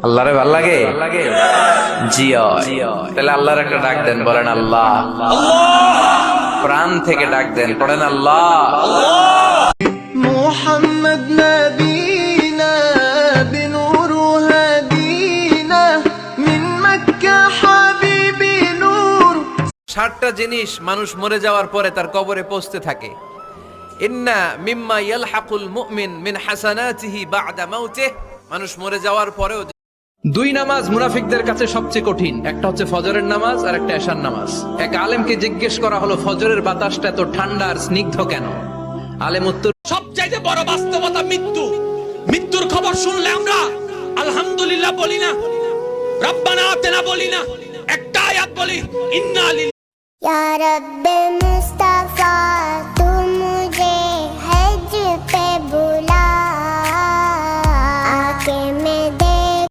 আল্লাহরে ভাল লাগে? জি তাহলে আল্লাহর একটা ডাক দেন, বলেন আল্লাহ। প্রাণ থেকে ডাক দেন, পড়েন আল্লাহ। محمد نبينا بنور هدينا من مكة حبيبي نور 60টা জিনিস মানুষ মরে যাওয়ার পরে তার কবরে পৌঁছতে থাকে। ইন্না মিম্মা ইয়ালহাকুল মুমিন মিন হাসানাতিহি বা'দা মাউতিহি, মানুষ মরে যাওয়ার পরেও দুই নামাজ মুনাফিকদের কাছে সবচেয়ে কঠিন, একটা হচ্ছে ফজরের নামাজ আর একটা এশার নামাজ। এক আলেমকে জিজ্ঞেস করা হলো, ফজরের বাতাসটা এত ঠান্ডা আর স্নিগ্ধ কেন? আলেম উত্তর, সবচাইতে বড় বাস্তবতা মৃত্যু। মৃত্যুর খবর শুনলে আমরা আলহামদুলিল্লাহ বলি না, রব্বানা আতিনা বলি না, একটা আয়াত বলি, ইন্না লিল্লাহি يا رب مصطفى